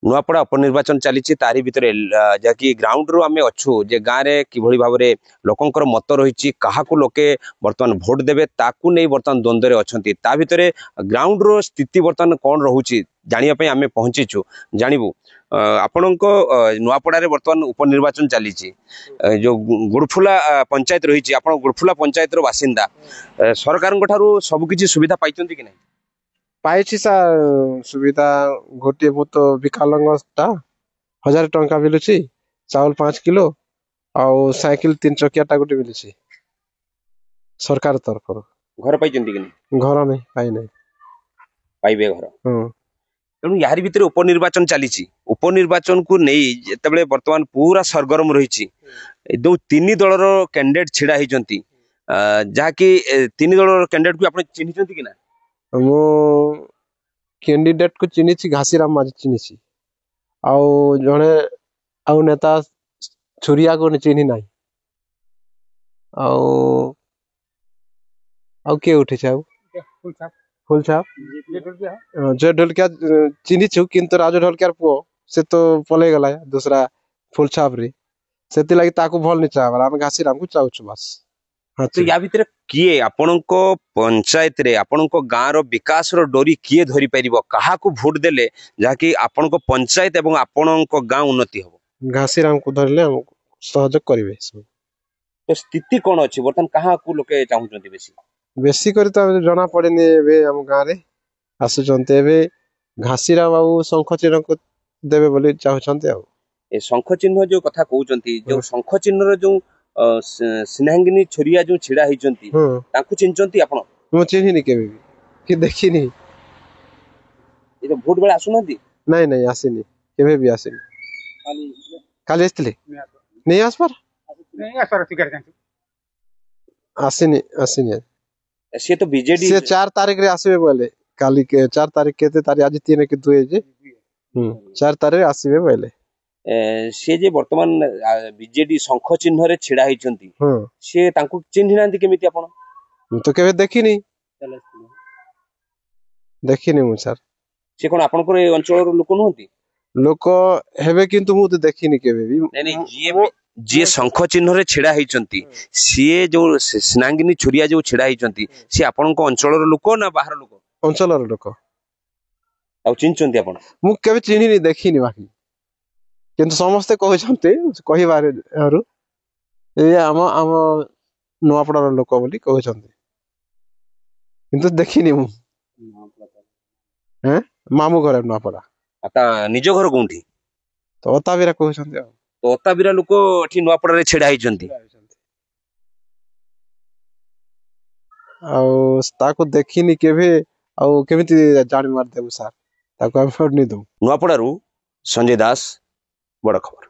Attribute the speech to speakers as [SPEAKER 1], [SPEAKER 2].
[SPEAKER 1] नुआपड़ा उपनिर्वाचन चली तारी भितर जहाँकि ग्राउंड रू आम अच्छु जे गाँव में किभली भाव में लोकंर मत रही क्या लोके बर्तमान भोट देवे ताकू नहीं बर्तमान द्वंद्व अच्छा ता भितर ग्राउंड रो स्थिति बर्तमान कौन रोचे जानापी आम पहुंचीचु जानू आपण नुआपड़ा बर्तमान उपनिर्वाचन चली जो गुड़फुला पंचायत रही आप गुड़फुला पंचायत बासिंदा सरकार सबकि सुविधा पाई कि नहीं
[SPEAKER 2] पाई सुविधा गोटे मो तो विकलांगटा 1000 टंका मिलुची चाउल 5 किलो आउ साइकिल 3 चकिया गोटे मिलुची सरकार तरफ
[SPEAKER 1] घर पाई कि नहीं
[SPEAKER 2] घर नहीं पाई नहीं
[SPEAKER 1] पाइबे घर तेणु यार भितर उपनिर्वाचन चली उपनिर्वाचन को नहीं जिते बर्तमान पूरा सरगरम रही जो 3 दलर कैंडिडेट छिड़ा होती जहाँकि 3 दलर कैंडिडेट को आप चिन्हित कि ना
[SPEAKER 2] मो कैंडिडेट को चिन्ही घासीराम माझी चिन्ही आउ जड़े आउ नेता छुरिया को चिन्ही ना आउ किए उठे फुल छाप जो ढोलकिया चिन्ही छु किंतु राजू ढोलकियार पुओ से तो पले गला दूसरा फुल छाप रे सेति लागि ताकू भल नि चाहबा हम घासीराम को चाहछु बस
[SPEAKER 1] तो या भितर किए आपणको पंचायत रे आपणको गाँव रो विकास रो डोरी किए धरी परिबो कहा को वोट देले जाकि आपणको पंचायत एवं आपणको गाँव उन्नति हो
[SPEAKER 2] घासीराम को धरले हम सहयोग करिवे
[SPEAKER 1] तो स्थिति कोन अछि बर्तन कहा को लोके चाहुचंती बेसी
[SPEAKER 2] बेसी करी तो जना पड़ेनी एबे हम गाँव रे आसुचंते एबे घासीराम बाबू शंख चिन्ह को देबे बोली चाहुचंते आ
[SPEAKER 1] ए शंख चिन्ह जो कथा कहउचंती जो शंख चिन्ह रो जो स्नेहांगिनी छोरिया जो छिड़ा हिचंती ताकू चिन्हचंती आपण
[SPEAKER 2] मो चिन्हिनी केबे कि देखिनी
[SPEAKER 1] ए तो वोट बेला आसुनंती
[SPEAKER 2] नहीं नहीं आसीनी केबे भी आसीनी काली आस्तिले नहीं आसपर आसीनी आसीनी
[SPEAKER 1] से तो बीजेडी
[SPEAKER 2] से 4 तारीख रे आसीबे बोले काली के 4 तारीख केते तारी आज 3 के 2 जे 4 तारीख आसीबे बोले
[SPEAKER 1] से जे वर्तमान बीजेडी शंख चिन्ह रे छिड़ा हिचंती से तांकू चिन्हि नांती केमिति आपण
[SPEAKER 2] तो केबे देखिनी मु सर
[SPEAKER 1] से कोन आपण को अंचल रो लोक नहंती
[SPEAKER 2] लोक हेबे किंतु मु तो देखिनी केबे भी
[SPEAKER 1] नहीं जी शंख चिन्ह रे छिड़ा हिचंती सी जो स्नांगिनी छुरिया जो छिड़ा हिचंती सी आपण को अंचल रो लोक ना बाहर लोक
[SPEAKER 2] अंचल रो लोक
[SPEAKER 1] आ चिन्हचंती आपण
[SPEAKER 2] मु केबे चिन्हिनी देखिनी बाकी किंतु समस्ते कहते कहबार ये आम नुआपड़ा लोक बोली कहते किंतु देखिनी मु मामू घर नुआपड़ा
[SPEAKER 1] आता निज घर कोठी
[SPEAKER 2] तो अताबीरा कहते
[SPEAKER 1] तो अताबीरा लोक एठी नुआपड़ा रे छेड़ा हिचंती
[SPEAKER 2] आउ ताको देखिनी केबे आउ केमिति जानि मार देबु सर ताको हम फोड़ नि दउ
[SPEAKER 1] नुआपड़ा रु संजय दास बड़ खबर।